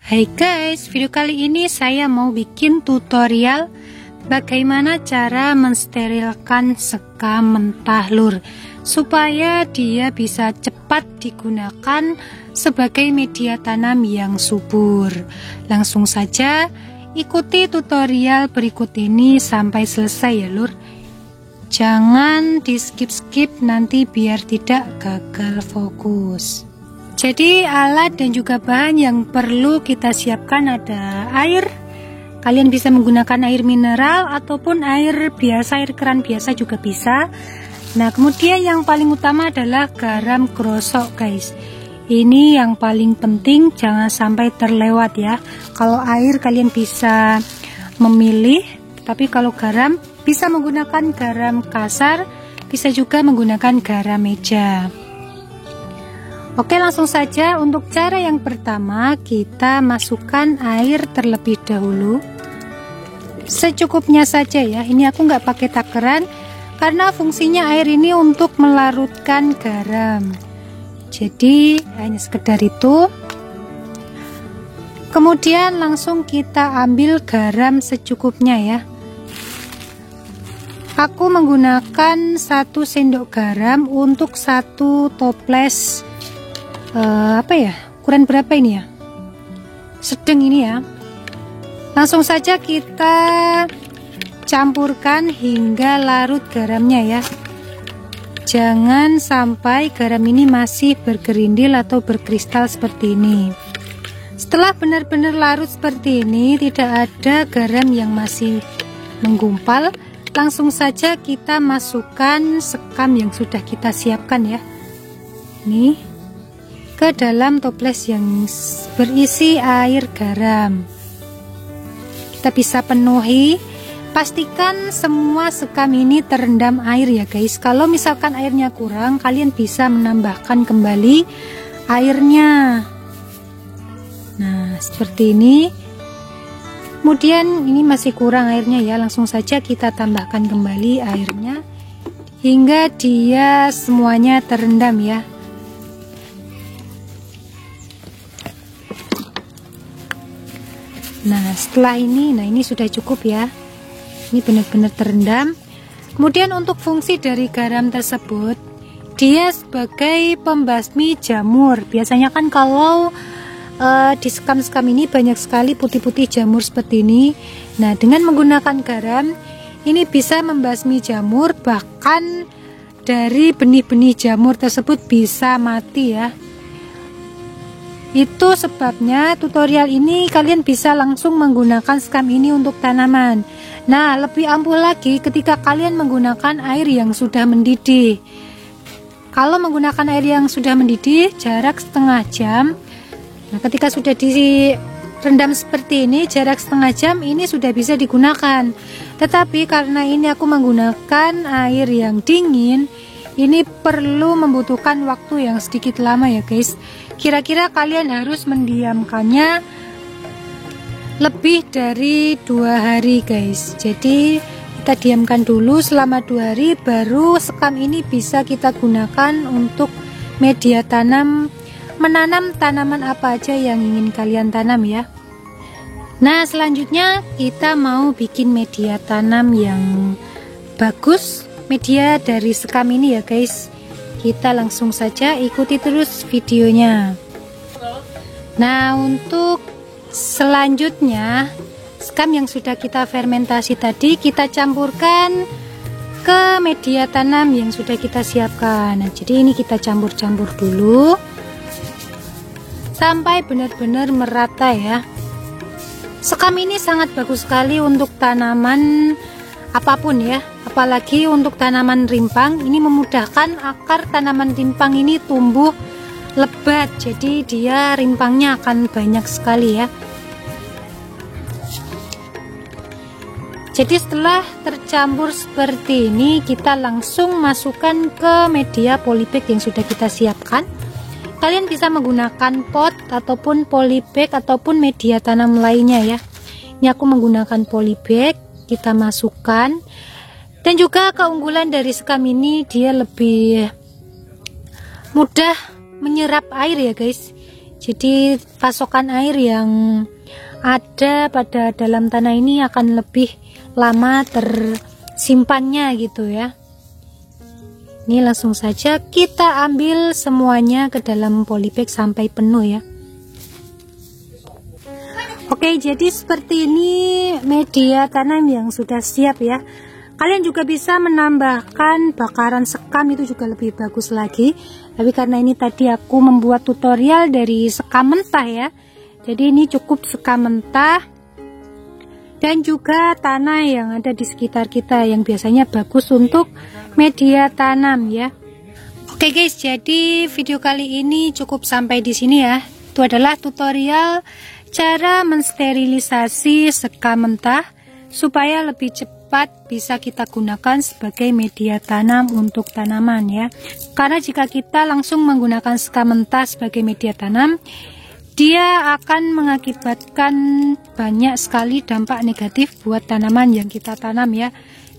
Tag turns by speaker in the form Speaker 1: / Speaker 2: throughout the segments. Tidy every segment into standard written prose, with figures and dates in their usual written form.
Speaker 1: Hai guys, video kali ini saya mau bikin tutorial bagaimana cara mensterilkan sekam mentah lur, supaya dia bisa cepat digunakan sebagai media tanam yang subur. Langsung saja ikuti tutorial berikut ini sampai selesai ya lur. Jangan di skip-skip nanti biar tidak gagal fokus. Jadi alat dan juga bahan yang perlu kita siapkan ada air. Kalian bisa menggunakan air mineral ataupun air biasa, air keran biasa juga bisa. Nah, kemudian yang paling utama adalah garam krosok guys. Ini yang paling penting, jangan sampai terlewat ya. Kalau air kalian bisa memilih, tapi kalau garam bisa menggunakan garam kasar, bisa juga menggunakan garam meja. Oke, langsung saja. Untuk cara yang pertama, kita masukkan air terlebih dahulu secukupnya saja ya. Ini aku nggak pakai takaran karena fungsinya air ini untuk melarutkan garam, jadi hanya sekedar itu. Kemudian langsung kita ambil garam secukupnya ya. Aku menggunakan 1 sendok garam untuk 1 toples ukuran berapa ini ya, sedang ini ya. Langsung saja kita campurkan hingga larut garamnya ya. Jangan sampai garam ini masih bergerindil atau berkristal seperti ini. Setelah benar-benar larut seperti ini, tidak ada garam yang masih menggumpal, langsung saja kita masukkan sekam yang sudah kita siapkan ya, nih, ke dalam toples yang berisi air garam. Kita bisa penuhi, pastikan semua sekam ini terendam air ya guys. Kalau misalkan airnya kurang, kalian bisa menambahkan kembali airnya. Nah, seperti ini. Kemudian ini masih kurang airnya ya, langsung saja kita tambahkan kembali airnya hingga dia semuanya terendam ya. Nah, setelah ini, ini sudah cukup ya. Ini benar-benar terendam. Kemudian untuk fungsi dari garam tersebut, dia sebagai pembasmi jamur. Biasanya kan kalau di sekam-sekam ini banyak sekali putih-putih jamur seperti ini. Nah, dengan menggunakan garam ini bisa membasmi jamur, bahkan dari benih-benih jamur tersebut bisa mati ya. Itu sebabnya tutorial ini kalian bisa langsung menggunakan sekam ini untuk tanaman. Nah, lebih ampuh lagi ketika kalian menggunakan air yang sudah mendidih. Kalau menggunakan air yang sudah mendidih jarak setengah jam, nah, ketika sudah direndam seperti ini, jarak setengah jam ini sudah bisa digunakan. Tetapi karena ini aku menggunakan air yang dingin, ini perlu membutuhkan waktu yang sedikit lama ya guys. Kira-kira kalian harus mendiamkannya lebih dari 2 hari guys. Jadi kita diamkan dulu selama 2 hari, baru sekam ini bisa kita gunakan untuk media tanam, menanam tanaman apa aja yang ingin kalian tanam ya. Nah, selanjutnya kita mau bikin media tanam yang bagus, media dari sekam ini ya guys. Kita langsung saja ikuti terus videonya. Nah, untuk selanjutnya sekam yang sudah kita fermentasi tadi kita campurkan ke media tanam yang sudah kita siapkan. Nah, jadi ini kita campur-campur dulu sampai benar-benar merata ya. Sekam ini sangat bagus sekali untuk tanaman apapun ya, apalagi untuk tanaman rimpang. Ini memudahkan akar tanaman rimpang ini tumbuh lebat, jadi dia rimpangnya akan banyak sekali ya. Jadi setelah tercampur seperti ini, kita langsung masukkan ke media polybag yang sudah kita siapkan. Kalian bisa menggunakan pot ataupun polybag ataupun media tanam lainnya ya. Ini aku menggunakan polybag, kita masukkan. Dan juga keunggulan dari sekam ini, dia lebih mudah menyerap air ya guys. Jadi pasokan air yang ada pada dalam tanah ini akan lebih lama tersimpannya gitu ya. Ini langsung saja kita ambil semuanya ke dalam polybag sampai penuh ya. Oke, jadi seperti ini media tanam yang sudah siap ya. Kalian juga bisa menambahkan bakaran sekam, itu juga lebih bagus lagi. Tapi karena ini tadi aku membuat tutorial dari sekam mentah ya, jadi ini cukup sekam mentah dan juga tanah yang ada di sekitar kita yang biasanya bagus untuk media tanam ya. Oke guys, jadi video kali ini cukup sampai di sini ya. Itu adalah tutorial cara mensterilisasi sekam mentah supaya lebih cepat bisa kita gunakan sebagai media tanam untuk tanaman ya. Karena jika kita langsung menggunakan sekam mentah sebagai media tanam, dia akan mengakibatkan banyak sekali dampak negatif buat tanaman yang kita tanam ya.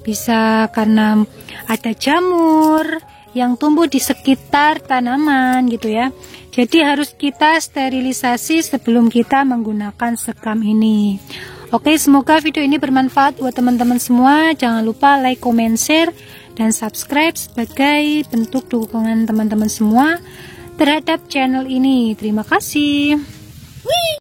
Speaker 1: Bisa karena ada jamur yang tumbuh di sekitar tanaman gitu ya. Jadi harus kita sterilisasi sebelum kita menggunakan sekam ini. Oke, semoga video ini bermanfaat buat teman-teman semua. Jangan lupa like, comment, share, dan subscribe sebagai bentuk dukungan teman-teman semua terhadap channel ini. Terima kasih.